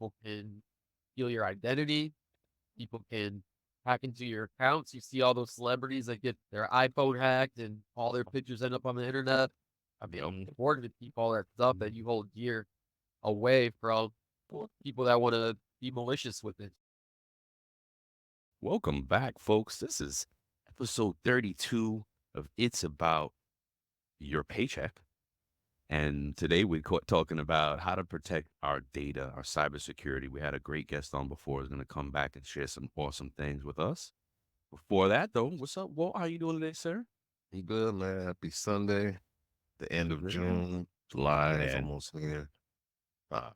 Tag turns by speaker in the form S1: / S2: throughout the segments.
S1: People can steal your identity. People can hack into your accounts. You see all those celebrities that get their iPhone hacked and all their pictures end up on the internet. I mean, it's important to keep all that stuff that you hold dear away from people that want to be malicious with it.
S2: Welcome back, folks. This is episode 32 of It's About Your Paycheck. And today we're talking about how to protect our data, our cybersecurity. We had a great guest on before who's going to come back and share some awesome things with us. Before that, though, what's up, Walt? How you doing today, sir?
S3: You good, man? Happy Sunday, the end of
S2: Man,
S3: June. July is
S2: man.
S3: almost here. Uh,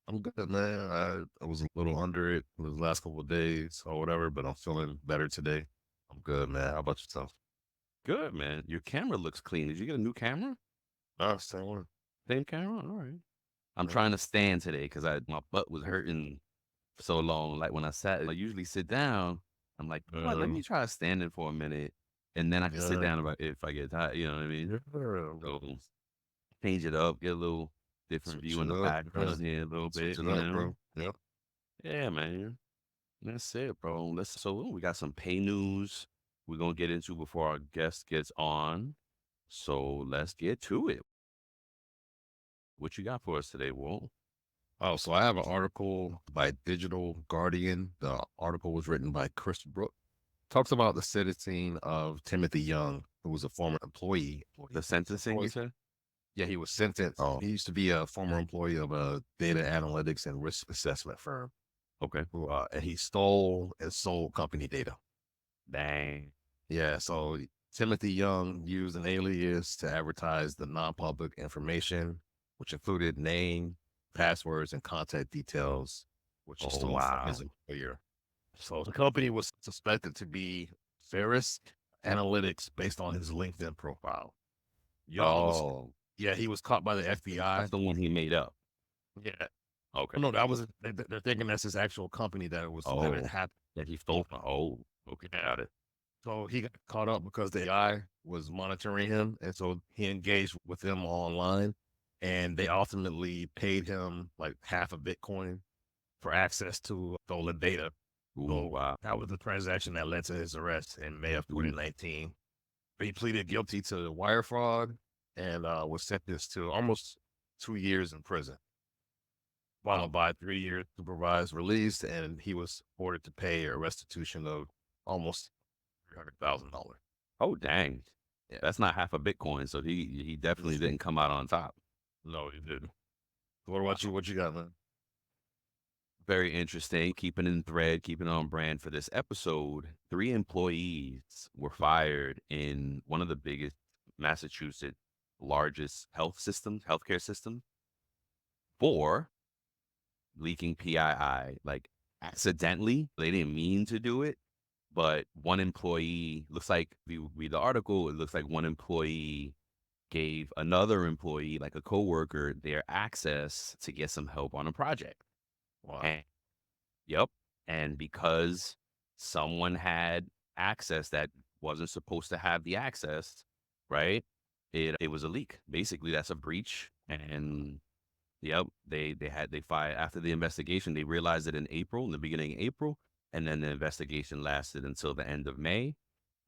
S3: I'm good, man. I was a little under it the last couple of days or whatever, but I'm feeling better today. I'm good, man. How about yourself?
S2: Good, man. Your camera looks clean. Did you get a new camera?
S3: Same one.
S2: Same camera? All right. I'm
S3: Yeah.
S2: trying to stand today because my butt was hurting for so long. Like when I usually sit down. I'm like, let me try standing for a minute, and then I can sit
S3: Yeah.
S2: down if I get tired. You know what I mean?
S3: Yeah.
S2: So change it up, get a little different
S3: Switch
S2: view in
S3: it
S2: the
S3: up. Yeah.
S2: background here a little
S3: Switch
S2: bit.
S3: it
S2: You
S3: up,
S2: know?
S3: bro. Yep.
S2: Yeah, man. That's it, bro. We got some pay news we're gonna get into before our guest gets on. So let's get to it. What you got for us today, Walt?
S3: Oh, so I have an article by Digital Guardian. The article was written by Chris Brook. Talks about the sentencing of Timothy Young, who was a former employee.
S2: The sentencing, you said?
S3: Yeah, he was sentenced. He used to be a former employee of a data analytics and risk assessment firm.
S2: Okay.
S3: And he stole and sold company data.
S2: Dang.
S3: Yeah, so Timothy Young used an alias to advertise the non-public information, which included name, passwords, and contact details, which he
S2: Oh,
S3: stole from his
S2: wow.
S3: employer. So the company was suspected to be Ferris Analytics based on his LinkedIn profile. Young was,
S2: Oh,
S3: yeah, he was caught by the FBI.
S2: that's the one he made up.
S3: Yeah.
S2: Okay.
S3: Oh, no, that was, they're thinking that's his actual company that it
S2: Oh,
S3: happened.
S2: that he stole from. Oh, okay.
S3: Yeah.
S2: Got it.
S3: So he got caught up because the AI was monitoring him. And so he engaged with them online and they ultimately paid him like half a Bitcoin for access to stolen data.
S2: Ooh,
S3: So
S2: wow.
S3: that was the transaction that led to his arrest in May of
S2: Ooh.
S3: 2019. But he pleaded guilty to wire fraud and was sentenced to almost 2 years in prison, followed by 3 years supervised release, and he was ordered to pay a restitution of almost $300,000.
S2: Oh, dang.
S3: Yeah,
S2: That's not half a Bitcoin, so he definitely didn't come out on top.
S3: no, he didn't. What
S2: Wow.
S3: about you? What you got, man?
S2: Very interesting. Keeping in thread, keeping on brand for this episode. 3 employees were fired in one of the biggest Massachusetts largest healthcare systems, for leaking PII, like accidentally. They didn't mean to do it, but one employee, looks like, if you read the article, it looks like one employee gave another employee, like a coworker, their access to get some help on a project.
S3: Wow.
S2: And yep. And because someone had access that wasn't supposed to have the access, right? It was a leak. Basically, that's a breach. And yep, they fired after the investigation. They realized it in the beginning of April, and then the investigation lasted until the end of May,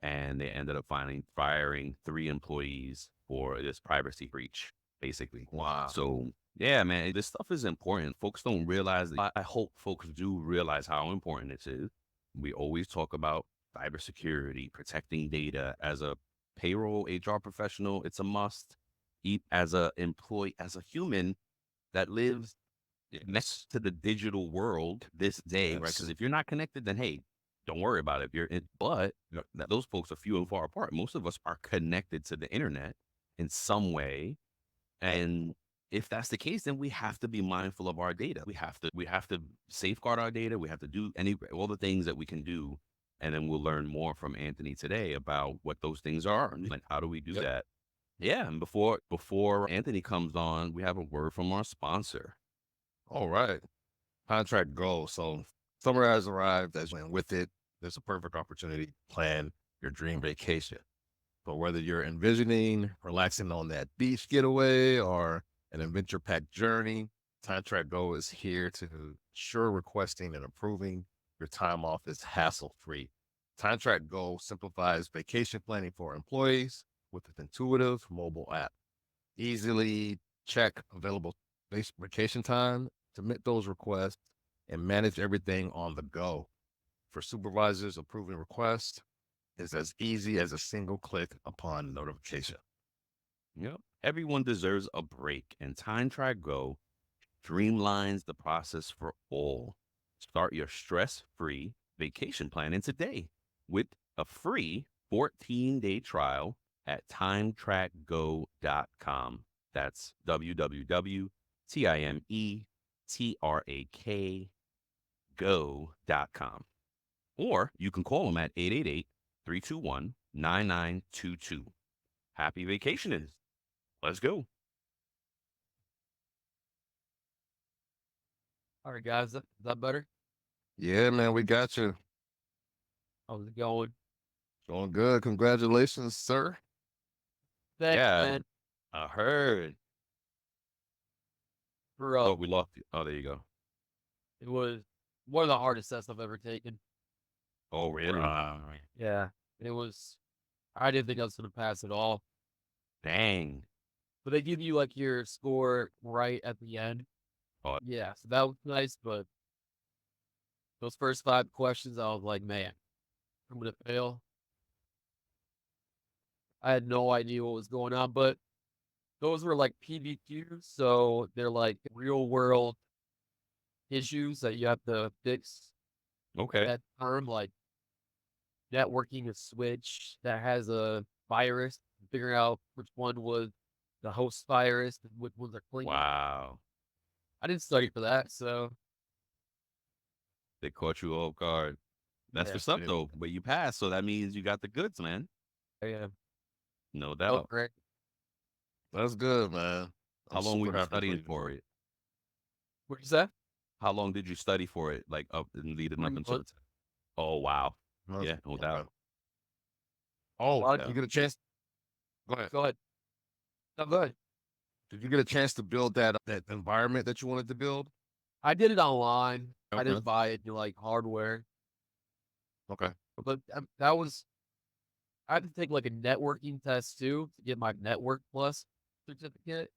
S2: and they ended up firing 3 employees for this privacy breach, basically.
S3: Wow.
S2: So yeah, man, this stuff is important. Folks don't realize. I hope folks do realize how important this is. We always talk about cybersecurity, protecting data. As a payroll HR professional, it's a must. As a employee, as a human that lives next to the digital world this day, right? Because
S3: Yes.
S2: if you're not connected, then hey, don't worry about it. But those folks are few and far apart. Most of us are connected to the internet in some way, and if that's the case, then we have to be mindful of our data. We have to safeguard our data. We have to do all the things that we can do, and then we'll learn more from Anthony today about what those things are and how do we do
S3: Yep.
S2: that. Yeah, and before Anthony comes on, we have a word from our sponsor.
S3: All right. TimeTrakGO. So summer has arrived, and with it, there's a perfect opportunity to plan your dream vacation. So whether you're envisioning relaxing on that beach getaway or an adventure-packed journey, TimeTrakGO is here to ensure requesting and approving your time off is hassle-free. TimeTrakGO simplifies vacation planning for employees with an intuitive mobile app. Easily check available vacation time, submit those requests, and manage everything on the go. For supervisors, approving requests is as easy as a single click upon notification.
S2: Yep. Everyone deserves a break, and TimeTrakGO streamlines the process for all. Start your stress-free vacation planning today with a free 14-day trial at TimeTrakGo.com. That's www.TimeTrakGo.com. Or you can call them at 888-321-9922. Happy vacationing. Let's go.
S1: All right, guys, is that better?
S3: Yeah, man, we got you.
S1: How's it going?
S3: Going good. Congratulations, sir.
S1: Thanks,
S2: Yeah,
S1: man.
S2: I heard.
S1: For
S2: Oh, we lost you. Oh, there you go.
S1: it was one of the hardest tests I've ever taken.
S2: Oh, really?
S1: Yeah, it was. I didn't think I was gonna pass at all.
S2: Dang.
S1: But they give you like your score right at the end.
S2: Oh.
S1: Yeah, so that was nice. But those first 5 questions, I was like, man, I'm gonna fail. I had no idea what was going on, but those were like PBQs, so they're like real world issues that you have to fix
S2: Okay.
S1: at term, like networking a switch that has a virus, figuring out which one was the host virus and which ones are clean.
S2: Wow.
S1: I didn't study for that, so
S2: They caught you off guard. That's
S1: yeah,
S2: what's up, though. But you passed, so that means you got the goods, man.
S1: yeah.
S2: No
S1: Oh,
S2: doubt.
S1: great.
S3: That's good, man.
S2: How
S3: I'm
S2: long were
S3: super
S2: you
S3: happy
S2: studying
S3: you.
S2: for it?
S1: What'd you say?
S2: How long did you study for it? Like up and leading up
S1: 3
S2: until the
S1: months.
S2: Oh, wow.
S3: That's-
S2: Yeah, no
S3: okay.
S2: doubt.
S3: Oh,
S1: Well,
S3: did you get a chance? Go ahead.
S1: Go ahead. No, go ahead.
S3: Did you get a chance to build that environment that you wanted to build?
S1: I did it online. I
S3: Okay.
S1: didn't buy it in like hardware,
S3: Okay.
S1: but that was I had to take like a networking test too to get my Network Plus certificate.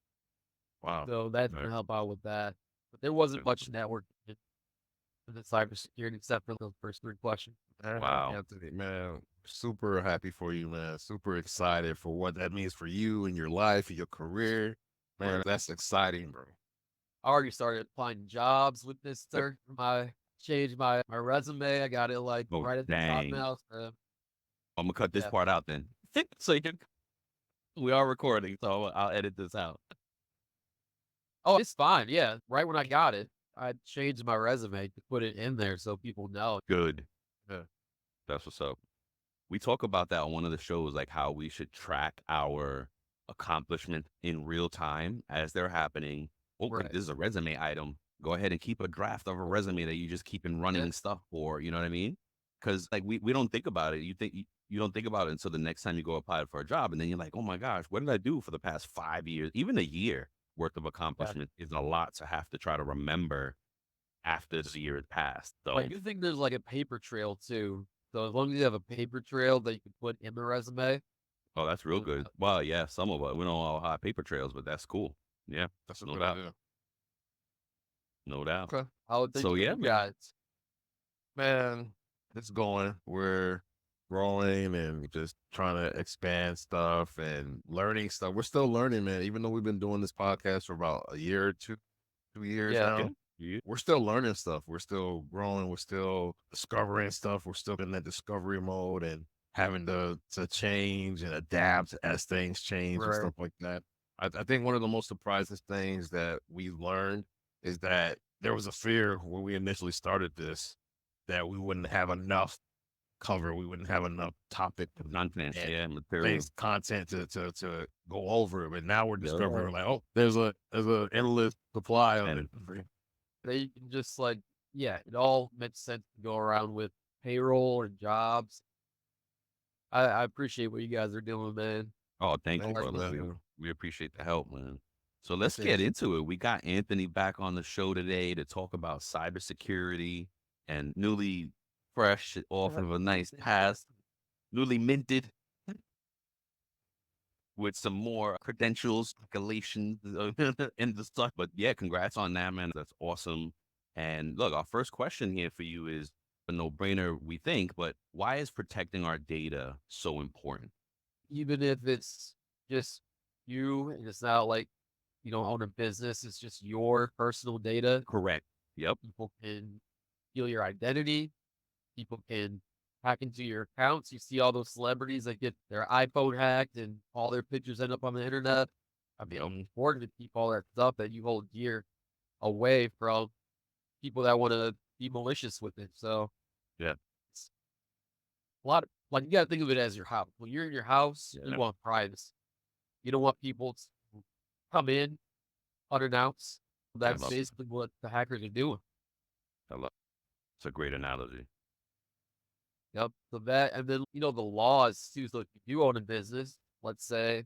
S3: Wow.
S1: So that's
S3: Right.
S1: gonna help out with that. But there wasn't much networking in the cybersecurity except for those first 3 questions.
S2: Wow.
S3: Anthony, man, super happy for you, man. Super excited for what that means for you and your life and your career. Man, that's exciting, bro.
S1: I already started applying jobs with this sir. Changed my resume. I got it like
S2: Oh,
S1: right at the top
S2: dang.
S1: now.
S2: I'm going to cut this
S1: Yeah.
S2: part out then. So we are recording, so I'll edit this out.
S1: Oh, it's fine. Yeah. Right when I got it, I changed my resume to put it in there so people know.
S2: Good.
S3: Yeah.
S2: That's what's up. We talk about that on one of the shows, like how we should track our accomplishments in real time as they're happening. Oh, like
S1: Right.
S2: this is a resume item. Go ahead and keep a draft of a resume that you just keep in running stuff for. You know what I mean? Because like we don't think about it. You don't think about it until the next time you go apply for a job, and then you're like, oh my gosh, what did I do for the past 5 years? Even a year worth of accomplishment is a lot to have to try to remember after the year has passed. So
S1: But you think there's like a paper trail too. So as long as you have a paper trail that you can put in the resume.
S2: oh, that's real good. Well, yeah, some of us we don't all have paper trails, but that's cool. Yeah,
S3: That's a
S2: no
S3: good
S2: doubt.
S3: idea.
S2: No doubt.
S3: Okay.
S1: I would think
S2: So, yeah,
S1: you
S2: man.
S1: guys.
S3: Man, it's going. We're growing and just trying to expand stuff and learning stuff. We're still learning, man. Even though we've been doing this podcast for about a year or 2 years
S1: Yeah.
S3: now,
S2: Yeah.
S3: we're still learning stuff. We're still growing. We're still discovering stuff. We're still in that discovery mode and having to change and adapt as things change and
S1: Right.
S3: stuff like that. I think one of the most surprising things that we learned is that there was a fear when we initially started this that we wouldn't have enough cover. We wouldn't have enough topic
S2: Content,
S3: and
S2: yeah, material.
S3: things, content to go over it. But now we're
S2: Yeah.
S3: discovering like, oh, there's a endless supply of
S2: And-
S3: it.
S1: They can just like, yeah, it all makes sense to go around with payroll and jobs. I appreciate what you guys are doing, man.
S2: Oh, thank you,
S3: Thanks,
S2: brother.
S3: man.
S2: We appreciate the help, man. So let's
S3: That's
S2: get
S3: interesting.
S2: into it. We got Anthony back on the show today to talk about cybersecurity and newly fresh off of a nice pass, newly minted with some more credentials, calculations, and the stuff. But yeah, congrats on that, man. That's awesome. And look, our first question here for you is a no-brainer, we think, but why is protecting our data so important?
S1: Even if it's just you and it's not like you don't own a business, it's just your personal data.
S2: Correct. Yep.
S1: People can steal your identity. People can hack into your accounts. You see all those celebrities that get their iPhone hacked and all their pictures end up on the internet. I mean, it's important to keep all that stuff that you hold dear away from people that want to be malicious with it. So
S2: Yeah.
S1: it's a lot of, like, you got to think of it as your house. When you're in your house, you
S2: Yeah.
S1: want privacy. You don't want people to come in unannounced. That's
S2: love
S1: basically what the hackers are doing.
S2: I love It's a great analogy.
S1: Yep. So that, and then, the laws too. So if you own a business, let's say,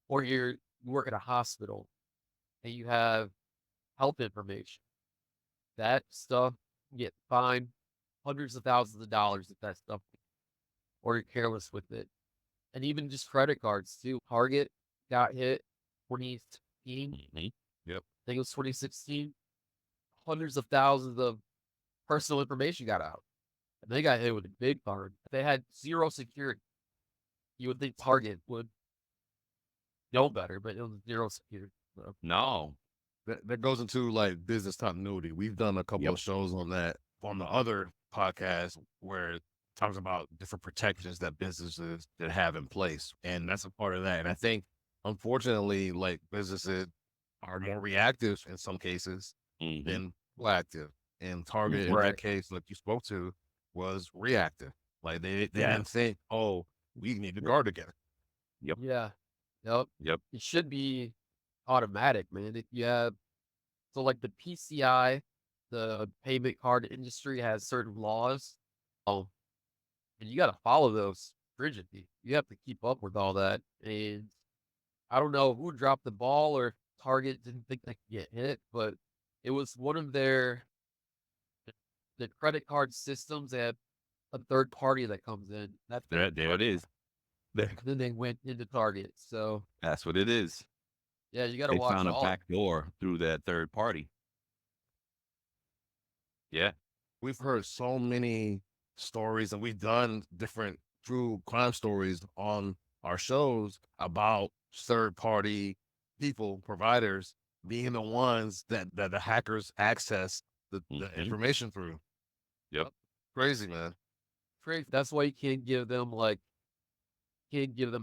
S1: or you work at a hospital and you have health information, that stuff you get fined hundreds of thousands of dollars if that stuff, or you're careless with it. And even just credit cards too. Target got hit 2016.
S2: Mhm.
S3: Yep.
S1: I think it was 2016. Hundreds of thousands of personal information got out. And they got hit with a big fine. They had zero security. You would think Target would know better, but it was zero security. So.
S2: No.
S3: That goes into like business continuity. We've done a couple
S2: Yep.
S3: of shows on that on the other podcast where it talks about different protections that businesses that have in place. And that's a part of that. And I think unfortunately, like businesses are more reactive in some cases
S2: Mhm.
S3: than proactive. And Target in
S1: Right.
S3: that case, like you spoke to, was reactive. Like they
S2: Yeah.
S3: didn't think, oh, we need to guard together.
S2: Yep.
S1: Yeah. Yep.
S2: Yep.
S1: It should be automatic, man. If you have, so like the PCI, the payment card industry has certain laws. Oh, and you got to follow those rigidly. You have to keep up with all that. And I don't know who dropped the ball or Target didn't think they could get hit, but it was one of the credit card systems. They have a third party that comes in. That
S2: There it is. There.
S1: then they went into Target. So
S2: That's what it is.
S1: yeah, you got to
S2: They
S1: watch
S2: found a
S1: all of it.
S2: back door through that third party. Yeah.
S3: We've heard so many stories and we've done different true crime stories on our shows about third party people, providers being the ones that the hackers access the
S2: Mhm.
S3: information through.
S2: Yep.
S3: Crazy, man.
S1: Great. That's why you can't give them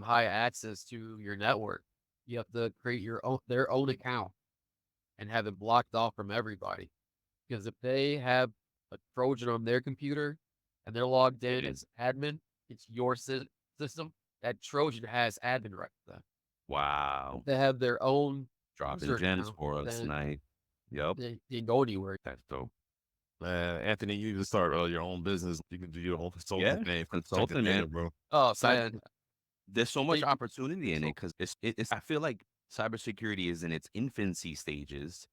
S1: high access to your network. You have to create their own account and have it blocked off from everybody. Because if they have a Trojan on their computer and they're logged in as admin, it's your system. That Trojan has admin rights. Then.
S2: Wow.
S1: If they have their own
S2: Dropping
S1: user
S2: gems
S1: account,
S2: for us
S1: then
S2: tonight. Yep.
S1: they go anywhere.
S2: That's dope.
S3: Anthony, you need to start your own business. You can do your own
S2: Yeah.
S3: consulting name for
S2: Consulting,
S3: data,
S2: man.
S3: bro.
S1: Oh
S2: Side,
S1: man,
S2: there's so much
S1: They-
S2: opportunity in
S1: so
S2: it because it's I feel like cybersecurity is in its infancy stages.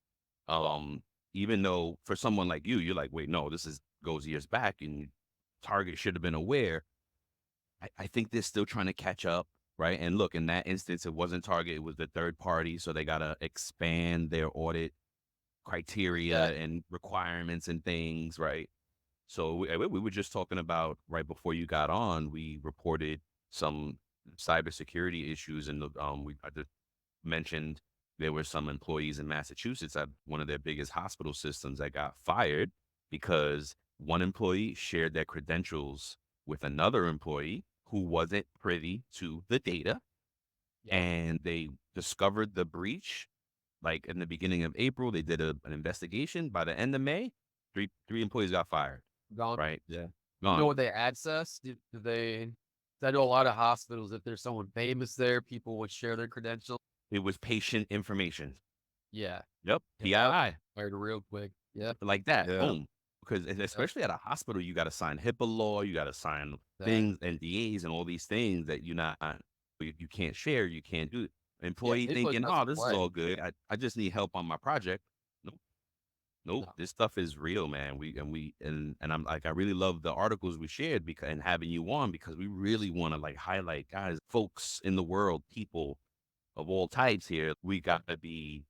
S2: Even though for someone like you, you're like, wait, no, goes years back and Target should have been aware. I think they're still trying to catch up, right? And look, in that instance, it wasn't Target, it was the third party. So they gotta expand their audit criteria
S1: yeah,
S2: and requirements and things, right? So we were just talking about right before you got on, we reported some cybersecurity issues, and I just mentioned there were some employees in Massachusetts at one of their biggest hospital systems that got fired because one employee shared their credentials with another employee who wasn't privy to the data,
S1: yep,
S2: and they discovered the breach like in the beginning of April. They did an investigation. By the end of May, three employees got fired.
S1: gone.
S2: Right.
S1: Yeah. You know
S2: Gone.
S1: what they access? Do they? I know a lot of hospitals. If there's someone famous there, people would share their credentials.
S2: It was patient information.
S1: Yeah.
S2: Yep.
S1: Yeah.
S2: PII.
S1: Fired real quick. Yeah.
S2: Like that.
S3: Yeah.
S2: Boom. Because especially at a hospital, you got to sign HIPAA law. You got to sign
S1: That-
S2: things, NDAs, and all these things that you can't share. You can't do. Employee
S1: they put
S2: thinking,
S1: that's
S2: oh,
S1: the
S2: this is
S1: play.
S2: all good. I just need help on my project. Nope. Nope.
S1: No.
S2: This stuff is real, man. And I'm like, I really love the articles we shared because and having you on because we really want to like highlight guys, folks in the world, people of all types here. We gotta be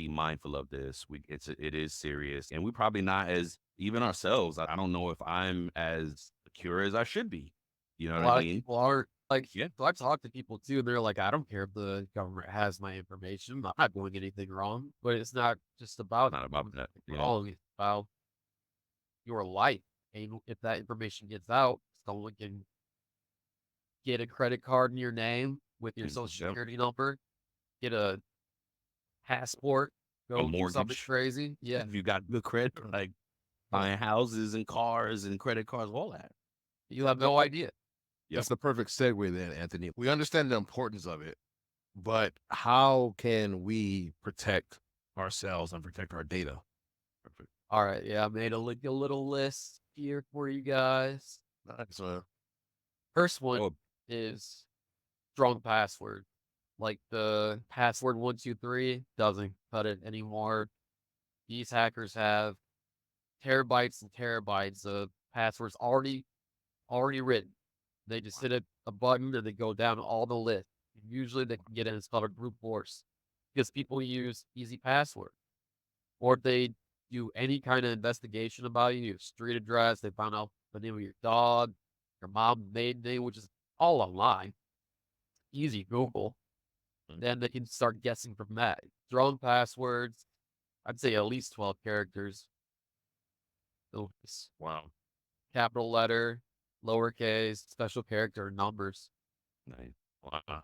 S2: mindful of this. It is serious, and we probably not as even ourselves. I don't know if I'm as secure as I should be. You know
S1: A
S2: what I
S1: lot of
S2: mean?
S1: people aren't like.
S2: Yeah.
S1: So I talk to people too, and they're like, "I don't care if the government has my information. I'm not doing anything wrong." But it's not just about
S2: Not about
S1: doing
S2: that.
S1: something
S2: Yeah.
S1: wrong. It's about your life. And if that information gets out, someone can get a credit card in your name with your social
S2: Yep.
S1: security number, get a passport,
S2: A
S1: go do something
S2: mortgage.
S1: crazy. Yeah,
S2: If you got good credit, like buying houses and cars and credit cards, all that.
S1: you have no idea.
S2: Yep.
S3: That's the perfect segue then, Anthony. We understand the importance of it, but how can we protect ourselves and protect our data?
S2: Perfect.
S1: All right, yeah, I made a little list here for you guys.
S3: Nice, man.
S1: First one
S2: Oh,
S1: is strong password. Like the password 123 doesn't cut it anymore. These hackers have terabytes and terabytes of passwords already written. They just hit a button and they go down all the list. Usually they can get in. It's called a brute force because people use easy password, or if they do any kind of investigation about you, your street address, they found out the name of your dog, your mom's maiden name, which is all online. Easy Google. Then they can start guessing from that. Strong passwords, I'd say at least 12 characters. So
S2: wow.
S1: capital letter, lowercase, special character, numbers.
S2: Nice. Wow.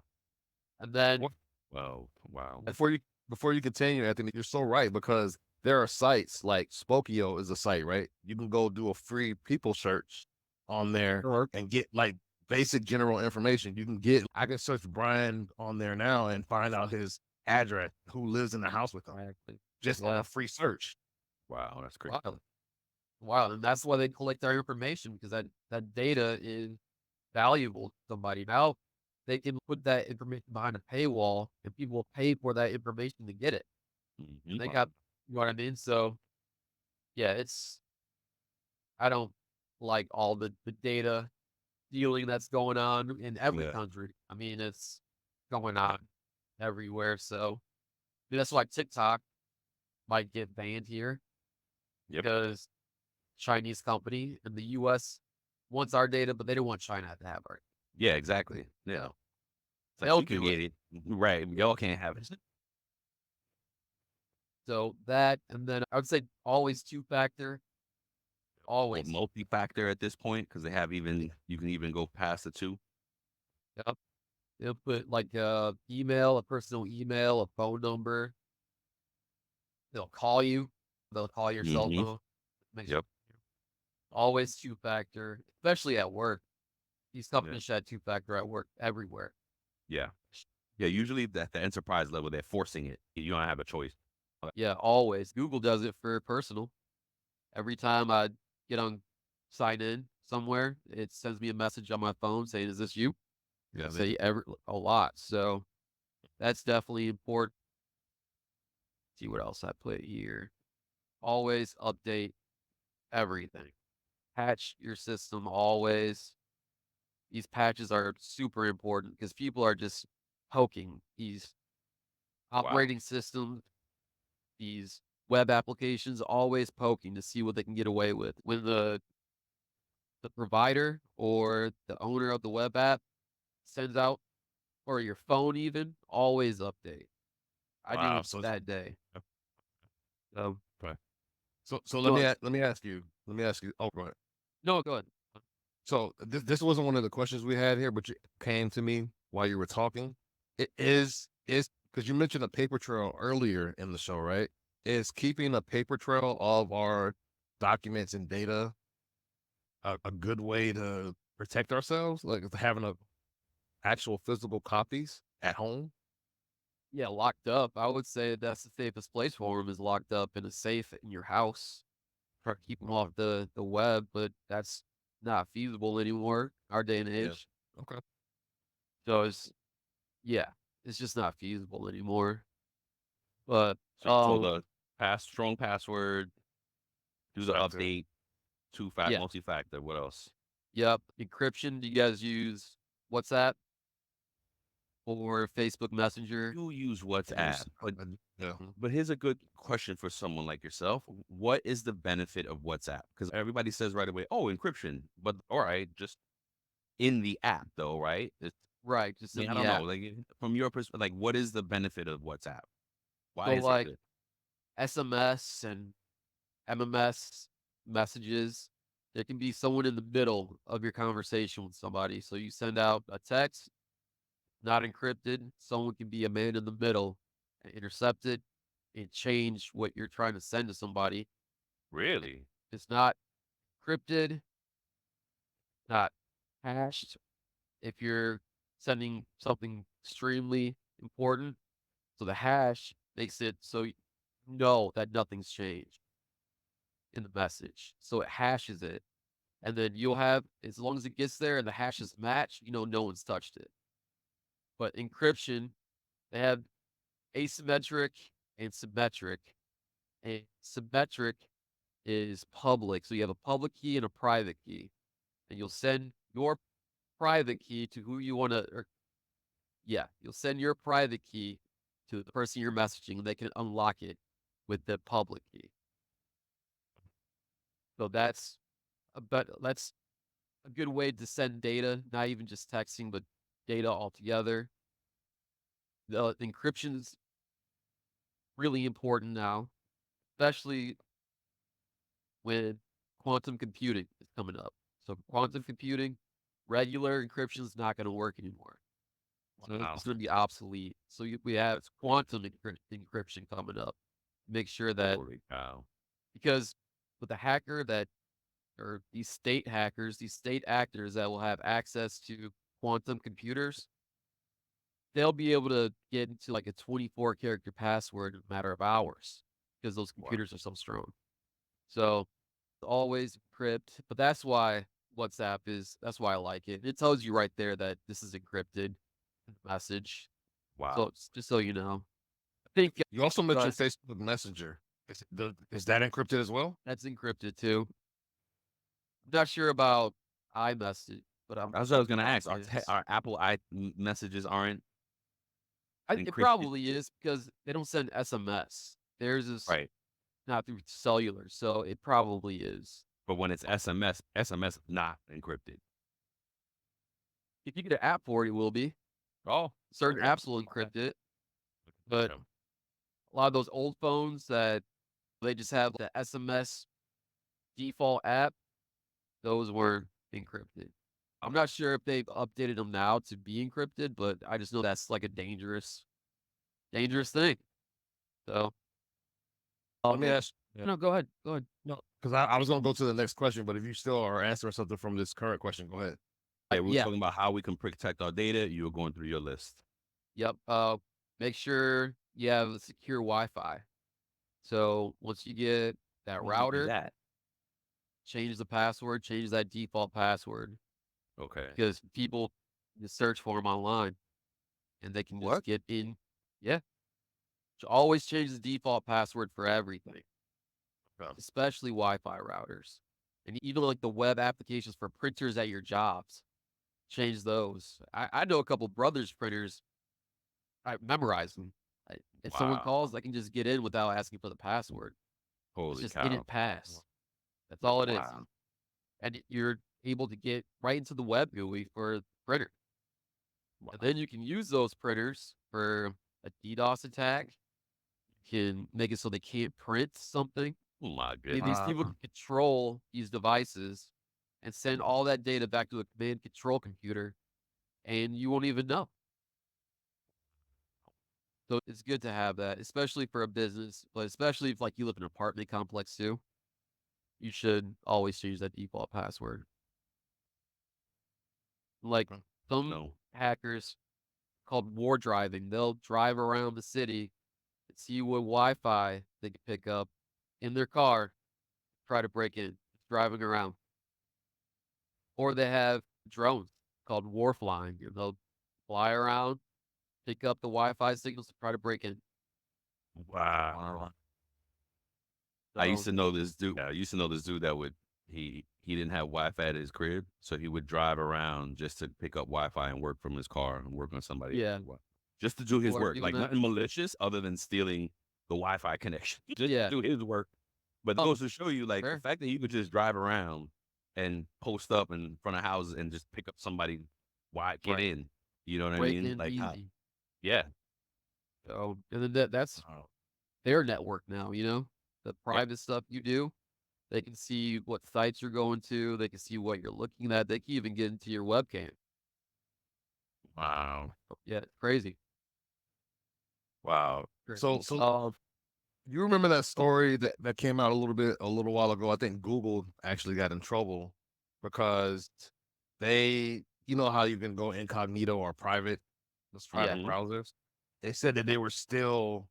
S1: And then,
S3: What-
S2: Well, wow.
S3: Before you continue, Anthony, you're so right because there are sites like Spokio is a site, right? You can go do a free people search on there and get like basic general information. I can search Brian on there now and find out his address, who lives in the house with him,
S1: exactly.
S3: just on a free search.
S2: Wow, that's great.
S1: Wow. Wow. And that's why they collect our information because that data is valuable to somebody. Now they can put that information behind a paywall and people will pay for that information to get it.
S2: Mhm.
S1: And they got, you know what I mean? So, yeah, I don't like all the data dealing that's going on in every
S2: Yeah.
S1: country. I mean, it's going on everywhere. So, I mean, that's why TikTok might get banned here
S2: Yep.
S1: because Chinese company in the US wants our data, but they don't want China to have our.
S2: Yeah, exactly. Yeah.
S1: So
S2: It's like
S1: they'll
S2: you can
S1: do
S2: get
S1: it.
S2: it. Right. Y'all can't have it.
S1: So that, and then I would say always two factor,
S2: Or
S1: always.
S2: multi-factor at this point because they have you can even go past the two.
S1: Yep. They'll put like a email, a personal email, a phone number. They'll call you. They'll call your cell
S2: Mhm.
S1: phone. Make sure
S2: Yep.
S1: always two factor, especially at work. These
S2: Yeah.
S1: companies should have two factor at work everywhere.
S2: Yeah. Yeah. Usually at the enterprise level, they're forcing it. You don't have a choice.
S1: Yeah, always. Google does it for personal. Every time I get on sign in somewhere, it sends me a message on my phone saying, "Is this you?"
S3: Yeah,
S1: I say a lot. So that's definitely important. See what else I put here. Always update everything. Patch your system always. These patches are super important because people are just poking these
S2: Wow.
S1: operating systems, these web applications, always poking to see what they can get away with. When the provider or the owner of the web app sends out, or your phone even, always update. I do
S3: wow.
S1: it that day. So,
S3: Okay. So
S1: no,
S3: let me ask you. Oh, right.
S1: no, go ahead.
S3: So this wasn't one of the questions we had here, but it came to me while you were talking. It is because you mentioned a paper trail earlier in the show, right? Is keeping a paper trail of our documents and data a good way to protect ourselves, like having a actual physical copies at home?
S1: Yeah, locked up. I would say that's the safest place for them is locked up in a safe in your house. Try to keep them off the web, but that's not feasible anymore our day and
S3: Yeah.
S1: age.
S3: Okay.
S1: So it's yeah. it's just not feasible anymore. But
S2: So the strong password, do the
S3: Factor.
S2: update,
S1: Yeah.
S2: multi-factor. What else?
S1: Yep, encryption. Do you guys use WhatsApp or Facebook Messenger?
S2: You use
S3: I
S2: WhatsApp,
S3: use- yeah.
S2: but here's a good question for someone like yourself. What is the benefit of WhatsApp? Because everybody says right away, oh, encryption. But all right, just in the app though, right?
S1: Right, just in
S2: I
S1: the
S2: don't know.
S1: app.
S2: Like from your perspective, like what is the benefit of WhatsApp? Why
S1: So
S2: is it
S1: like
S2: good?
S1: SMS and MMS messages, there can be someone in the middle of your conversation with somebody. So you send out a text, not encrypted. Someone can be a man in the middle and intercept it and change what you're trying to send to somebody.
S2: Really?
S1: It's not encrypted, not hashed. If you're sending something extremely important, so the hash makes it so you know that nothing's changed in the message. So it hashes it. And then you'll have, as long as it gets there and the hashes match, you know, no one's touched it. But encryption, they have asymmetric and symmetric. And symmetric is public. So you have a public key and a private key. And you'll send your private key to who you want to, or yeah, you'll send your private key to the person you're messaging, and they can unlock it with the public key. So that's a good way to send data, not even just texting, but data altogether. The encryption's really important now, especially when quantum computing is coming up. So quantum computing, regular encryption is not going to work anymore. So
S2: Wow.
S1: it's going to be obsolete. So we have quantum encryption coming up. Make sure that
S2: Holy cow.
S1: because with a hacker that or these state hackers, these state actors that will have access to quantum computers, they'll be able to get into like a 24 character password in a matter of hours because those
S2: Wow.
S1: computers are so strong. So always encrypt, but that's why WhatsApp that's why I like it. It tells you right there that this is encrypted message.
S2: Wow.
S1: So just so you know, I think
S3: You also mentioned
S1: uh,
S3: Facebook Messenger. Is that encrypted as well?
S1: that's encrypted too. I'm not sure about iMessage, but
S2: That's what I was gonna
S1: sure
S2: ask.
S1: it is.
S2: Our Apple messages aren't
S1: It
S2: encrypted,
S1: probably is because they don't send SMS. Theirs is
S2: right?
S1: not through cellular, so it probably is.
S2: But when it's SMS is not encrypted.
S1: If you get an app for it, it will be.
S2: Oh,
S1: Certain
S2: okay.
S1: apps will encrypt it, but
S2: Okay.
S1: a lot of those old phones that they just have the SMS default app, those weren't encrypted. I'm not sure if they've updated them now to be encrypted, but I just know that's like a dangerous thing. So,
S3: Let me ask. Yeah.
S1: no, go ahead. Go ahead.
S3: No, because I was going to go to the next question, but if you still are answering something from this current question, go ahead.
S2: Yeah, we were
S1: Yeah.
S2: talking about how we can protect our data. You were going through your list.
S1: Yep. Make sure you have a secure Wi-Fi. So once you get that
S2: How do you do
S1: router,
S2: that?
S1: change the password, change that default password
S2: Okay.
S1: because people just search for them online and they can just
S2: What?
S1: get in. Yeah. So always change the default password for everything,
S3: Okay.
S1: especially Wi-Fi routers. And even like the web applications for printers at your jobs, change those. I know a couple brothers printers. I memorize them. If someone
S2: Wow.
S1: calls, I can just get in without asking for the password. It's
S2: Holy
S1: just
S2: cow.
S1: didn't pass. That's all it is.
S2: Wow.
S1: And you're able to get right into the web GUI for the printer.
S2: Wow.
S1: And then you can use those printers for a DDoS attack. You can make it so they can't print something.
S2: Oh my
S1: And
S2: goodness.
S1: these people can control these devices and send all that data back to a command control computer, and you won't even know. So it's good to have that, especially for a business, but especially if like you live in an apartment complex too. You should always change that default password. Like
S3: Okay.
S1: some
S2: No.
S1: hackers called war driving, they'll drive around the city and see what Wi-Fi they can pick up in their car, try to break in, driving around. Or they have drones called war flying, and they'll fly around, pick up the Wi-Fi signals to try to break in.
S3: Wow.
S2: I used
S1: So
S2: to know this dude. I used to know this dude that would he didn't have Wi-Fi at his crib, so he would drive around just to pick up Wi-Fi and work from his car and work on somebody
S1: yeah,
S2: else's Wi-Fi. Just to do his
S1: people are
S2: work,
S1: doing
S2: like
S1: that.
S2: nothing malicious other than stealing the Wi-Fi connection. Just
S1: Yeah.
S2: to do his work. But it
S1: Oh,
S2: goes to show you, like, the
S1: fair.
S2: fact that you could just drive around and post up in front of houses and just pick up somebody, why get
S3: Right.
S2: in? You know what I
S1: Break
S2: mean?
S1: in
S2: Like,
S1: easy.
S2: yeah.
S1: So and then that's
S3: Wow.
S1: their network now. The
S2: Yep.
S1: private stuff you do. They can see what sites you're going to. They can see what you're looking at. They can even get into your webcam.
S3: Wow.
S1: Yeah, it's crazy.
S3: Wow.
S1: Crazy.
S3: So you remember that story that came out a little while ago? I think Google actually got in trouble because you know how you can go incognito or those private
S1: Yeah.
S3: browsers. They said that they were still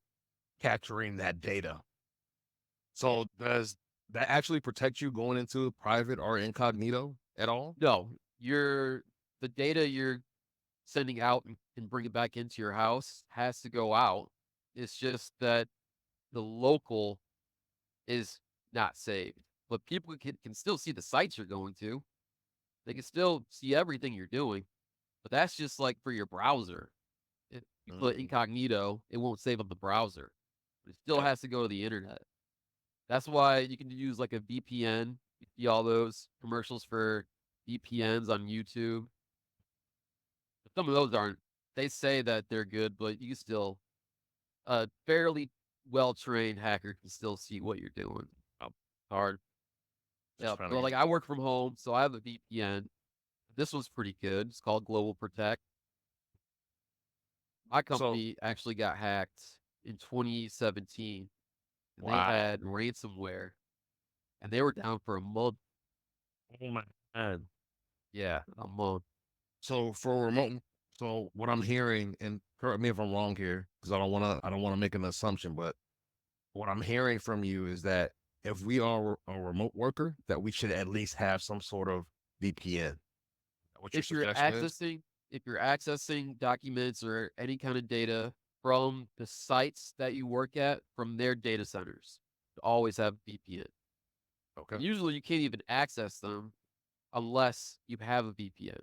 S3: capturing that data. So does that actually protect you going into private or incognito at all?
S1: No, the data you're sending out and bring it back into your house has to go out. It's just that the local is not saved, but people can still see the sites you're going to. They can still see everything you're doing, but that's just like for your browser. If you put
S3: Mm.
S1: incognito, it won't save on the browser. But it still
S3: Yep.
S1: has to go to the internet. That's why you can use like a VPN. You see all those commercials for VPNs on YouTube. Some of those aren't. They say that they're good, but you can still a fairly well trained hacker can still see what you're doing. Hard.
S3: Just
S1: Yeah.
S3: trying to
S1: But
S3: get
S1: like I work from home, so I have a VPN. This one's pretty good. It's called Global Protect. My
S3: so
S1: company actually got hacked in 2017 and they
S3: wow.
S1: had ransomware and they were down for a month.
S3: Oh my God.
S1: Yeah, a month.
S3: So for remote, so what I'm hearing, and correct me if I'm wrong here, because I don't want to make an assumption, but what I'm hearing from you is that if we are a remote worker, that we should at least have some sort of VPN. What your
S1: If you're
S3: suggestion is?
S1: accessing if you're accessing documents or any kind of data from the sites that you work at from their data centers, always have VPN.
S3: Okay.
S1: And usually you can't even access them unless you have a VPN.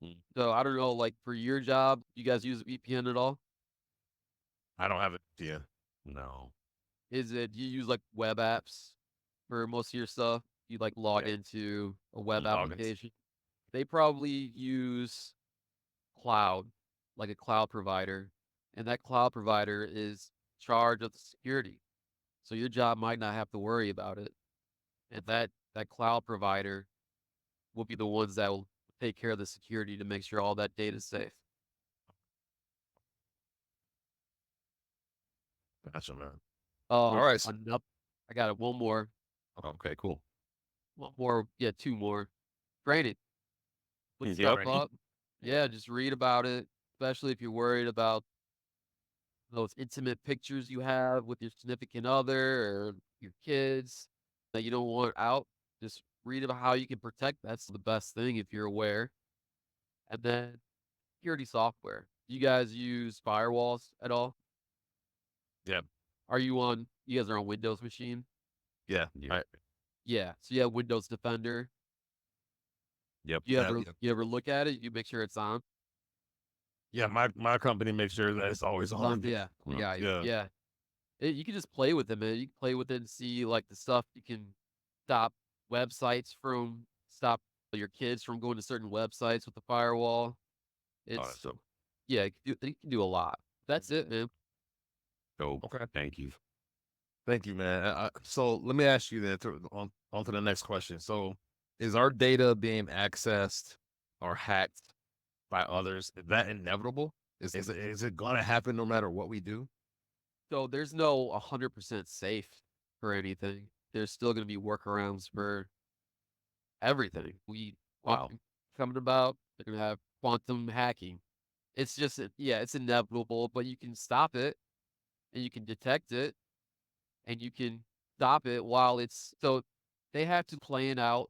S2: Mm.
S1: So I don't know, like for your job, you guys use a VPN at all?
S3: I don't have a VPN.
S2: No.
S1: Is it you use like web apps for most of your stuff? You like log
S3: Yeah.
S1: into a web
S3: Logins.
S1: application? They probably use cloud, like a cloud provider, and that cloud provider is in charge of the security. So your job might not have to worry about it. And that cloud provider will be the ones that will take care of the security to make sure all that data is safe.
S3: Gotcha, man. All
S1: Um,
S3: right.
S1: enough. I got it.
S2: Okay, cool.
S1: One more. Yeah, two more. Training. Look
S2: Yep.
S1: stuff up. Yeah, just read about it, especially if you're worried about those intimate pictures you have with your significant other or your kids that you don't want out. Just read about how you can protect. That's the best thing if you're aware. And then security software. Do you guys use firewalls at all?
S3: Yeah.
S1: You guys are on Windows machine?
S3: Yeah.
S2: Yeah.
S3: All right.
S1: Yeah. So you have Windows Defender.
S2: Yep.
S1: You ever look at it? You make sure it's on?
S3: Yeah. My company makes sure that it's always on.
S1: Yeah. I
S2: Yeah.
S1: got you.
S3: Yeah.
S1: Yeah. You can just play with it, man. You can play with it and see like the stuff you can stop stop your kids from going to certain websites with the firewall.
S2: Oh, that's
S1: It's
S2: so
S1: yeah, it can do a lot. That's it, man.
S2: dope.
S3: Okay.
S2: Thank you.
S3: Thank you, man. So let me ask you then on to the next question. So is our data being accessed or hacked by others? Is that inevitable? Is it gonna happen no matter what we do?
S1: So there's no 100% safe for anything. There's still going to be workarounds for everything.
S2: Wow.
S1: Coming about. They're going to have quantum hacking. It's just yeah, it's inevitable, but you can stop it and you can detect it and you can stop it while it's so they have to plan out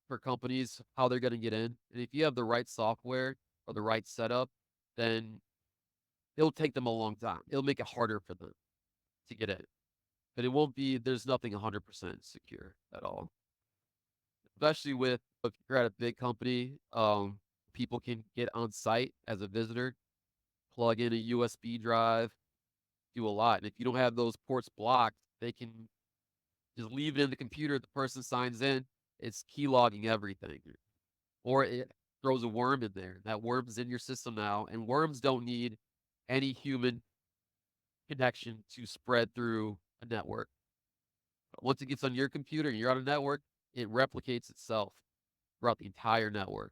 S1: for companies how they're going to get in. And if you have the right software or the right setup, then it'll take them a long time. It'll make it harder for them to get in. But it won't be, there's nothing 100% secure at all. Especially with, if you're at a big company, people can get on site as a visitor, plug in a USB drive, do a lot. And if you don't have those ports blocked, they can just leave it in the computer. The person signs in, it's key logging everything. Or it throws a worm in there. That worm's in your system now, and worms don't need any human connection to spread through a network. Once it gets on your computer and you're on a network, it replicates itself throughout the entire network.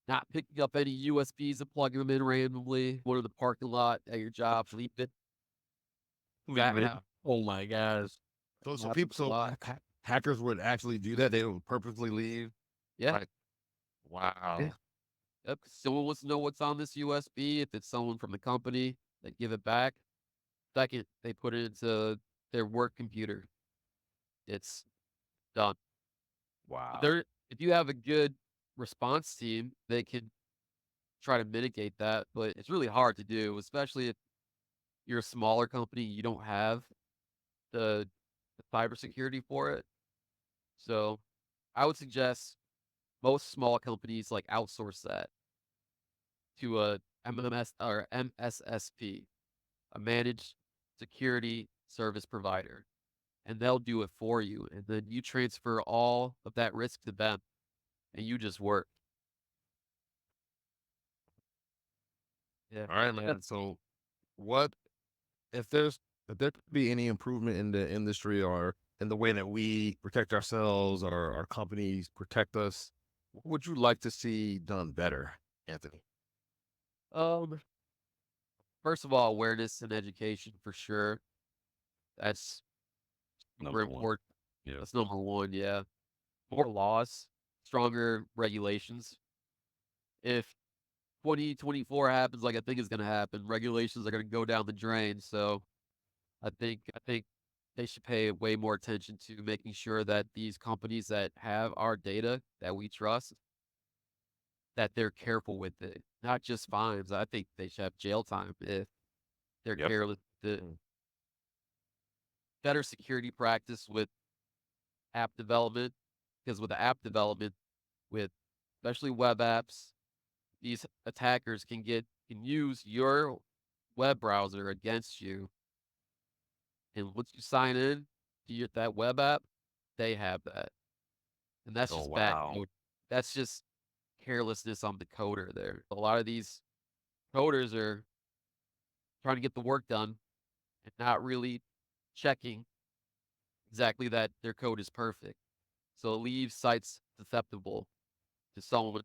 S1: Not picking up any USBs and plugging them in randomly. Go to the parking lot at your job, leave it.
S3: Oh my gosh. So people, hackers would actually do that. They would purposely leave.
S1: Yeah.
S3: Like, wow.
S1: Yeah. Yep. Someone wants to know what's on this USB. If it's someone from the company, they give it back. Second, they put it into their work computer. It's done.
S2: Wow.
S1: If you have a good response team, they can try to mitigate that, but it's really hard to do, especially if you're a smaller company, you don't have the cybersecurity for it. So I would suggest most small companies like outsource that to a MMS or MSSP, a managed security service provider, and they'll do it for you. And then you transfer all of that risk to them and you just work. Yeah.
S3: All right, man. So what if there could be any improvement in the industry or in the way that we protect ourselves or our companies protect us? What would you like to see done better, Anthony?
S1: First of all, awareness and education for sure. That's super
S2: Number one.
S1: important.
S2: Yeah.
S1: That's number one. Yeah. More laws, stronger regulations. If 2024 happens like I think it's going to happen, regulations are going to go down the drain. So I think they should pay way more attention to making sure that these companies that have our data that we trust, that they're careful with it, not just fines. I think they should have jail time if they're
S2: Yep.
S1: careless. Better security practice with app development, because with the app development, with especially web apps, these attackers can use your web browser against you. And once you sign in to that web app, they have that. And that's
S2: Oh,
S1: just bad
S2: wow.
S1: code. That's just carelessness on the coder there. A lot of these coders are trying to get the work done and not really checking exactly that their code is perfect. So it leaves sites susceptible to someone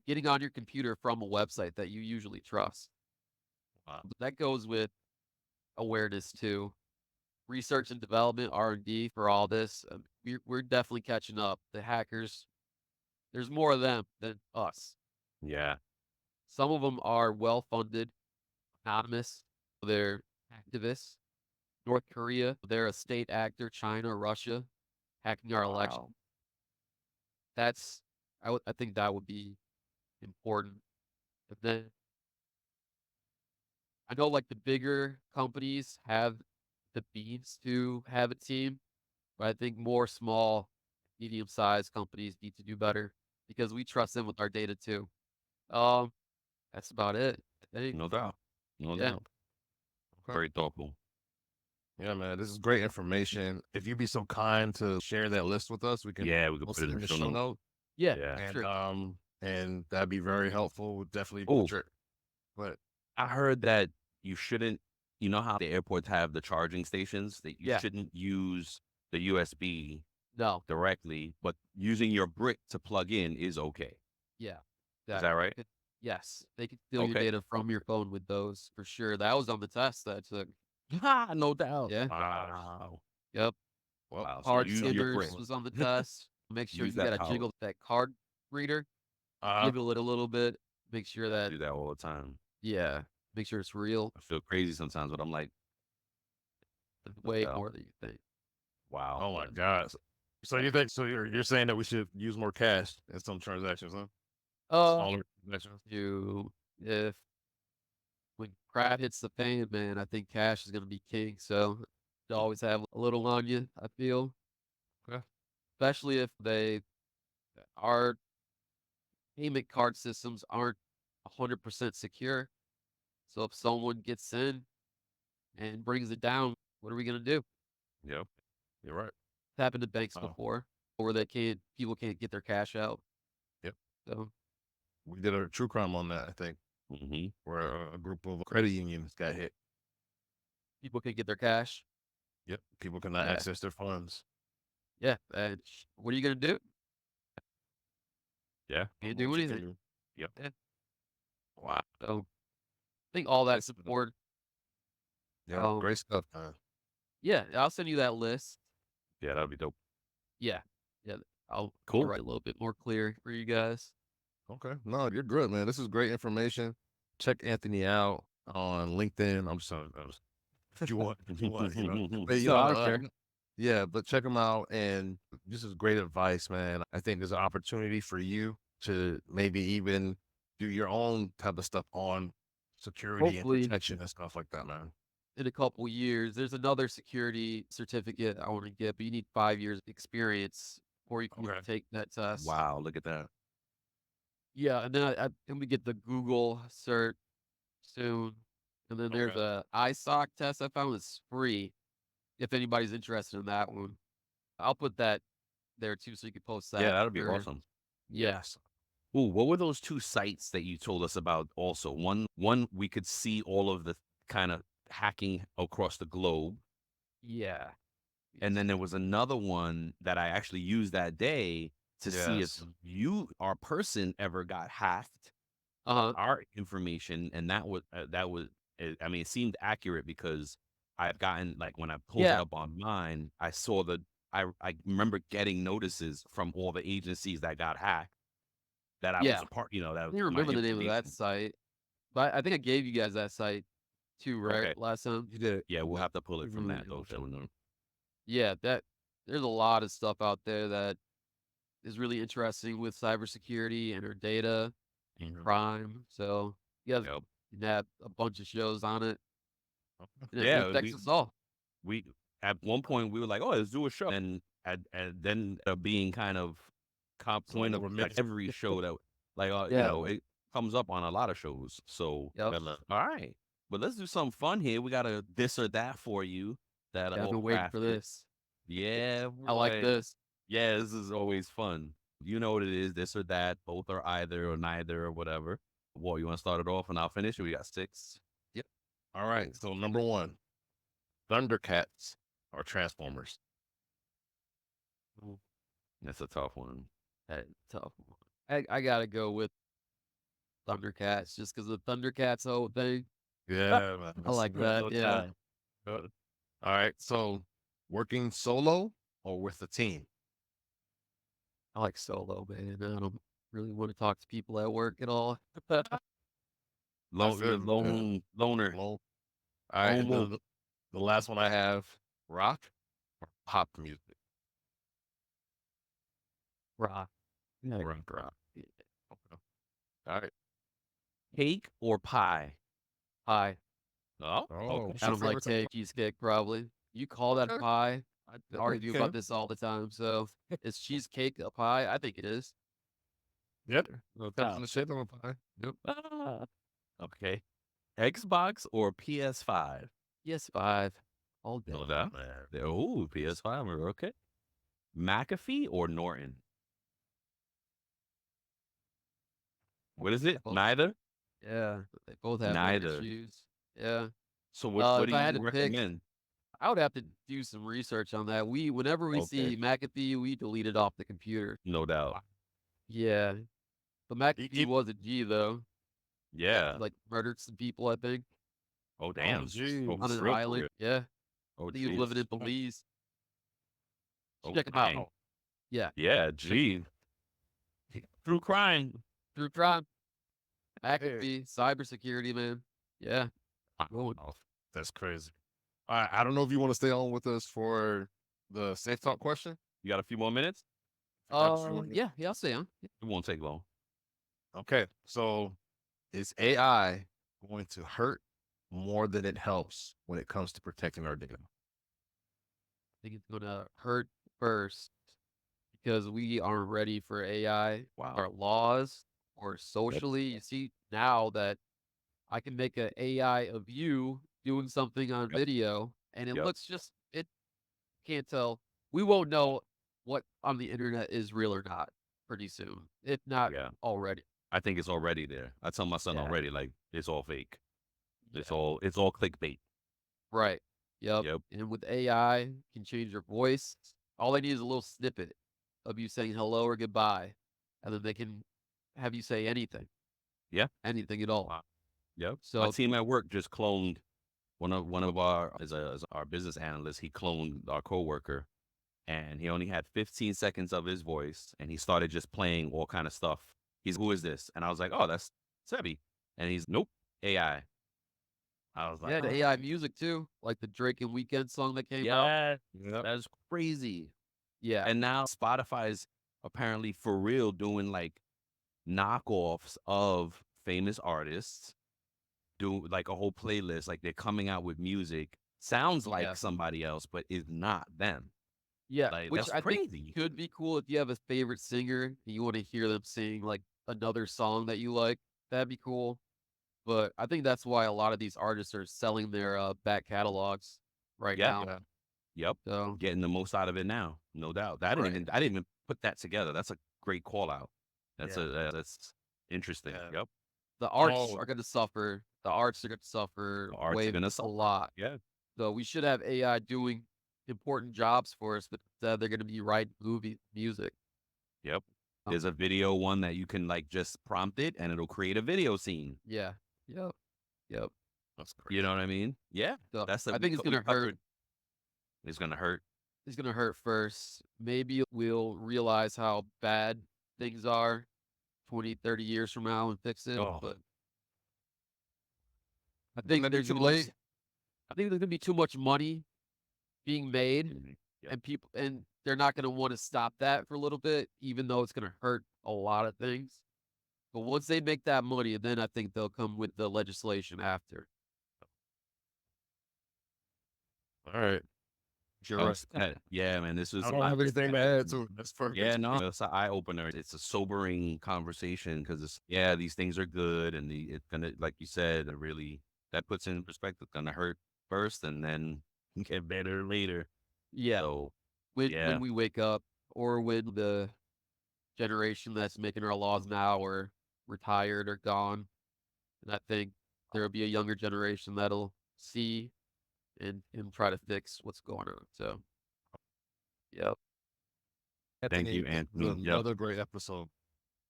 S1: getting on your computer from a website that you usually trust. That goes with awareness too. Research and development, R&D for all this. We're definitely catching up. The hackers, there's more of them than us.
S2: Yeah.
S1: Some of them are well-funded, anonymous. They're activists. North Korea, they're a state actor. China, Russia, hacking our election. That's, I think that would be important. And then I know like the bigger companies have the means to have a team, but I think more small, medium-sized companies need to do better because we trust them with our data too. That's about it, I think.
S2: No doubt. No
S1: Yeah.
S2: doubt. Very thoughtful.
S3: Yeah, man, this is great information. If you'd be so kind to share that list with us, we can
S2: Yeah, we could
S3: post
S2: put it in the show notes.
S3: note.
S1: Yeah,
S2: Yeah.
S3: And
S1: sure.
S3: and that'd be very helpful. We'll definitely
S2: Oh.
S3: but
S2: I heard that you shouldn't, you know how the airports have the charging stations, that you
S1: Yeah.
S2: shouldn't use the USB
S1: No.
S2: directly, but using your brick to plug in is okay.
S1: Yeah.
S2: Is that right?
S1: Yes. They can steal your
S2: Okay.
S1: data from your phone with those for sure. That was on the test that I took.
S2: No doubt.
S1: Yeah.
S2: Wow.
S1: Yep.
S3: well,
S2: Wow. So
S1: Card
S2: use your
S1: skimmers
S2: brick.
S1: was on the test. Make sure
S2: Use
S1: you
S2: that
S1: got to
S2: power.
S1: jiggle that card reader. Jiggle it a little bit. Make sure
S2: I
S1: that,
S2: do that all the time.
S1: yeah, make sure it's real.
S2: I feel crazy sometimes, but I'm like,
S1: Way
S2: hell?
S1: more than you think.
S2: wow.
S3: oh my gosh. So you think you're saying that we should use more cash in some transactions, huh?
S1: Uh,
S3: Smaller transactions.
S1: if when crap hits the fan, man, I think cash is gonna be king. So you always have a little on you, I feel.
S3: Okay.
S1: Especially if our payment card systems aren't 100% secure. So if someone gets in and brings it down, what are we gonna do?
S3: Yep. You're right.
S1: It's happened to banks
S3: Wow.
S1: before where people can't get their cash out.
S3: Yep.
S1: So
S3: We did a true crime on that, I think,
S2: Mm-hmm.
S3: where a group of credit unions got hit.
S1: people can get their cash.
S3: Yep. People cannot
S1: Yeah.
S3: access their funds.
S1: Yeah. And what are you gonna do?
S2: Yeah.
S1: Can't do
S3: What you can
S1: anything.
S3: do. Yep.
S1: Yeah.
S2: Wow.
S1: So I think all that's
S3: That's-
S1: important.
S3: Yeah. Great stuff, man.
S1: Yeah, I'll send you that list.
S2: Yeah, that'd be dope.
S1: Yeah. Yeah. I'll
S2: Cool.
S1: write a little bit more clear for you guys.
S3: Okay. No, you're good, man. This is great information. Check Anthony out on LinkedIn. I'm sorry. If you want, you know. But,
S1: No, I don't care.
S3: yeah, but check him out. And this is great advice, man. I think there's an opportunity for you to maybe even do your own type of stuff on security
S1: Hopefully.
S3: and protection and stuff like that, man.
S1: In a couple years, there's another security certificate I want to get, but you need 5 years experience before you can
S3: Okay.
S1: take that test.
S2: Wow, look at that.
S1: Yeah, and then then we get the Google cert soon. And then there's
S3: Okay.
S1: a ISOC test I found is free if anybody's interested in that one. I'll put that there too so you can post that.
S2: Yeah, that'd be
S1: for-
S2: awesome.
S1: Yes.
S2: Ooh, what were those two sites that you told us about also? One we could see all of the kind of hacking across the globe.
S1: Yeah.
S2: And then there was another one that I actually used that day to see if
S3: Yes.
S2: our person ever got hacked,
S1: Uh-huh.
S2: our information. And that was, I mean, it seemed accurate because I've gotten, like, when I pulled it
S1: Yeah.
S2: up on mine, I saw I remember getting notices from all the agencies that got hacked that I was
S1: Yeah.
S2: a part, that
S1: I
S2: was
S1: can't
S2: my
S1: remember the name of that
S2: information.
S1: site, but I think I gave you guys that site too, right?
S2: Okay.
S1: Last time.
S3: You did.
S2: Yeah, we'll have to pull it from
S1: Mhm.
S2: that though. So,
S1: Yeah, there's a lot of stuff out there that is really interesting with cybersecurity and our data and crime. So you guys
S2: Yep.
S1: can have a bunch of shows on it. And it
S2: Yeah,
S1: affects us all.
S2: we at one point we were like, oh, let's do a show, and then being kind of point of like every show that like
S1: Yeah.
S2: it comes up on a lot of shows. So
S1: Yep.
S2: all right, but let's do something fun here. We got a this or that for you that
S1: Yeah, I've been waiting for this.
S2: Yeah,
S1: I like
S2: boy.
S1: this.
S2: Yeah, this is always fun. You know what it is, this or that, both or either or neither or whatever. Well, you want to start it off and I'll finish? We got 6.
S3: Yep. All right. So number 1, Thundercats or Transformers.
S2: That's a tough one.
S1: That tough one. I gotta go with Thundercats just because of the Thundercats whole thing.
S3: Yeah, man.
S1: I like that. Yeah.
S3: Good. All right. So working solo or with a team?
S1: I like solo, man. I don't really want to talk to people at work at all.
S3: Good.
S2: Loner.
S3: All right. And
S2: Lone
S3: then the last one I have, rock or pop music.
S1: Rock. Yeah,
S3: Rock.
S1: Yeah.
S3: Okay. All right.
S2: Cake or pie?
S1: Pie.
S2: Oh,
S3: Oh,
S2: okay.
S3: what's
S1: I
S3: your
S1: don't like
S3: favorite type of-
S1: cheesecake, probably. You call that
S3: Okay.
S1: pie? I argue
S3: Okay.
S1: about this all the time. So, is cheesecake a pie? I think it is.
S3: Yep.
S2: No
S3: Depends on
S2: doubt.
S3: the shape of a pie. Yep.
S2: Ah, okay. Xbox or PS5?
S1: PS5 all day.
S2: No doubt. Oh, PS5. Okay. McAfee or Norton? What is it?
S1: Both.
S2: Neither?
S1: Yeah, they both have their
S2: Neither.
S1: issues. Yeah.
S2: So what
S1: If
S2: do
S1: I had
S2: you
S1: to pick,
S2: recommend?
S1: I would have to do some research on that. Whenever we see McAfee, we delete it off the computer.
S2: No doubt.
S1: Yeah, but McAfee was a G though.
S2: Yeah.
S1: He, like murdered some people, I think,
S2: Oh, damn.
S3: geez.
S2: Oh,
S1: on an
S2: for real, for
S1: island.
S2: real.
S1: Yeah,
S2: Oh,
S1: I think he was living in
S2: jeez.
S1: Belize.
S2: Oh,
S1: Check him out.
S2: dang.
S1: Yeah,
S2: Yeah, gee. Through crime.
S1: through crime. McAfee, cybersecurity, man. Yeah,
S3: Oh, that's crazy. All right. I don't know if you want to stay on with us for the safe talk question.
S2: You got a few more minutes?
S1: yeah, I'll stay on.
S2: It won't take long.
S3: Okay. So is AI going to hurt more than it helps when it comes to protecting our data?
S1: I think it's gonna hurt first because we aren't ready for AI,
S2: Wow.
S1: our laws, or socially. You see now that I can make an AI of you doing something on
S2: Yep.
S1: video, and it
S2: Yep.
S1: looks just it can't tell. We won't know what on the internet is real or not pretty soon, if not
S2: Yeah.
S1: already.
S2: I think it's already there. I tell my son
S1: Yeah.
S2: already, like, it's all fake. It's
S1: Yeah.
S2: all clickbait.
S1: Right. Yep.
S2: Yep.
S1: And with AI, you can change your voice. All they need is a little snippet of you saying hello or goodbye, and then they can have you say anything,
S2: Yeah.
S1: anything at all.
S2: Wow. Yep. My
S1: So
S2: team at work just cloned one of our as our business analyst. He cloned our coworker, and he only had 15 seconds of his voice, and he started just playing all kind of stuff. He's, who is this? And I was like, oh, that's Sebi. And he's, nope, AI. I was like,
S1: yeah, the AI music too, like the Drake and Weekend song that came out.
S2: yeah,
S3: Yep.
S2: that's crazy.
S1: Yeah.
S2: And now Spotify's apparently for real doing like knockoffs of famous artists, do like a whole playlist. Like they're coming out with music, sounds like
S1: Yeah.
S2: somebody else, but is not them.
S1: Yeah,
S2: Like
S1: which
S2: that's
S1: I think
S2: crazy.
S1: could be cool if you have a favorite singer and you want to hear them sing like another song that you like. That'd be cool. But I think that's why a lot of these artists are selling their back catalogs right
S2: Yeah.
S1: now.
S3: Yeah.
S2: Yep.
S1: So
S2: Getting the most out of it now, no doubt. I
S1: right.
S2: didn't even put that together. That's a great call out. That's
S3: Yeah.
S2: that's interesting.
S3: Yeah.
S2: Yep.
S1: The arts
S3: Oh,
S1: are gonna suffer. The arts are gonna suffer
S2: The arts are
S1: way
S2: gonna
S1: a
S2: suffer.
S1: lot.
S2: Yeah.
S1: So we should have AI doing important jobs for us, but instead they're gonna be writing music.
S2: Yep.
S1: Oh,
S2: There's a video one that you can like just prompt it and it'll create a video scene.
S1: yeah. Yep. Yep.
S3: that's crazy.
S2: You know what I mean? Yeah.
S1: So
S2: That's
S1: I think it's
S2: we
S1: gonna hurt.
S2: covered. It's gonna hurt.
S1: It's gonna hurt first. Maybe we'll realize how bad things are 20, 30 years from now and fix it.
S3: Oh,
S1: But I
S3: wouldn't
S1: think
S3: that be
S1: there's
S3: too
S1: gonna be
S3: late?
S1: I think there's gonna be too much money being made,
S2: Yep.
S1: and people and they're not gonna want to stop that for a little bit, even though it's gonna hurt a lot of things. But once they make that money, then I think they'll come with the legislation after.
S3: All right. You're right.
S2: Yeah, man. This was
S3: I don't have anything to add to it. That's perfect.
S2: yeah, no, it's an eye opener. It's a sobering conversation because it's yeah, these things are good, and it's gonna, like you said, it really that puts in perspective. Gonna hurt first, and then get better later.
S1: Yeah.
S2: So
S1: When
S2: yeah,
S1: when we wake up, or when the generation that's making our laws now are retired or gone, and I think there'll be a younger generation that'll see and try to fix what's going on. So, yep.
S2: thank you,
S3: Anthony, this was
S2: Anthony. Yep,
S3: another great episode.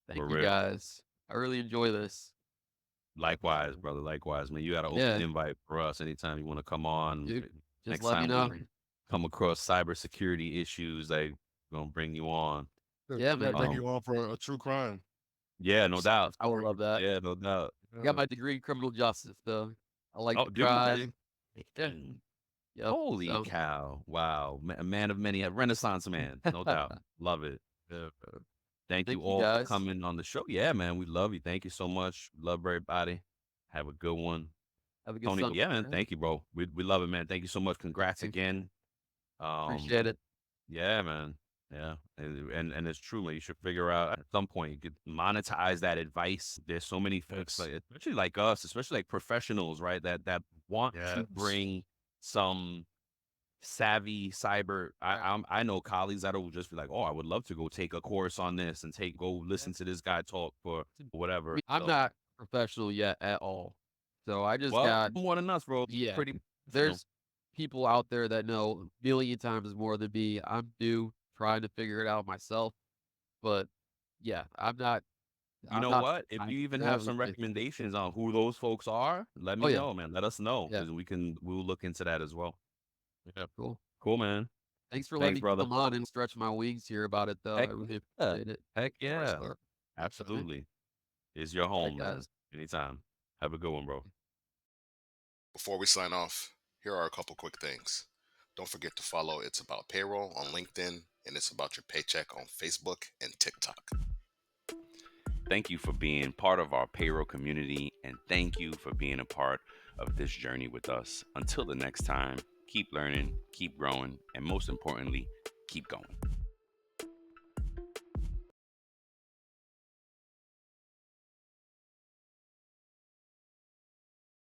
S1: Thank
S2: for
S1: you
S2: real.
S1: guys. I really enjoy this.
S2: Likewise, brother. Likewise, man. You got an open
S1: Yeah,
S2: invite for us anytime you want to come on.
S1: dude. Just
S2: Next
S1: let me
S2: time
S1: know.
S2: we come across cybersecurity issues, like gonna bring you on.
S1: Yeah, man.
S3: Bring you on for a true crime.
S2: Yeah, no doubt.
S1: I would love that.
S2: Yeah, no doubt.
S1: I got my degree in criminal justice, though. I like
S2: Oh,
S1: the
S2: dude.
S1: crime. Yeah.
S2: Mm.
S1: Yep.
S2: Holy
S1: So,
S2: cow. Wow. A man of many, a renaissance man. No doubt. Love it.
S3: Yeah.
S2: Thank you
S1: thank you
S2: all for
S1: guys.
S2: coming on the show. Yeah, man. We love you. Thank you so much. Love everybody. Have a good one.
S1: Have a good
S2: Tony,
S1: summer.
S2: yeah, man. Thank you, bro. We love it, man. Thank you so much. Congrats
S1: Thank you.
S2: again.
S1: Appreciate it.
S2: Yeah, man. Yeah. And it's true, man. You should figure out at some point you could monetize that advice. There's so many folks,
S3: Yes.
S2: like, especially like us, especially like professionals, right? That want to
S3: Yes.
S2: bring some savvy cyber. I know colleagues that'll just be like, oh, I would love to go take a course on this and go listen to this guy talk for whatever.
S1: I'm
S2: So,
S1: not professional yet at all. So I just
S2: well,
S1: got,
S2: more than us, bro.
S1: yeah,
S2: Pretty,
S1: there's people out there that know a million times more than me. I'm new, trying to figure it out myself. But yeah,
S2: you
S1: I'm
S2: know
S1: not,
S2: what? If
S1: I
S2: you even
S1: know
S2: have some
S1: everything.
S2: recommendations on who those folks are, let
S1: Oh,
S2: me
S1: yeah.
S2: know, man. Let us know
S1: Yeah.
S2: because we'll look into that as well.
S3: Yeah.
S1: Cool.
S2: Cool, man.
S1: Thanks for
S2: Thanks,
S1: letting me
S2: brother.
S1: come on and stretch my wings here about it, though.
S2: Heck
S1: I really
S2: yeah.
S1: appreciate it.
S2: Heck
S3: All right,
S2: yeah.
S3: sir.
S2: Absolutely. It's your
S1: All right,
S2: home, man.
S1: guys.
S2: Anytime. Have a good one, bro.
S4: Before we sign off, here are a couple quick things. Don't forget to follow It's About Payroll on LinkedIn and It's About Your Paycheck on Facebook and TikTok.
S2: Thank you for being part of our payroll community, and thank you for being a part of this journey with us. Until the next time, keep learning, keep growing, and most importantly, keep going.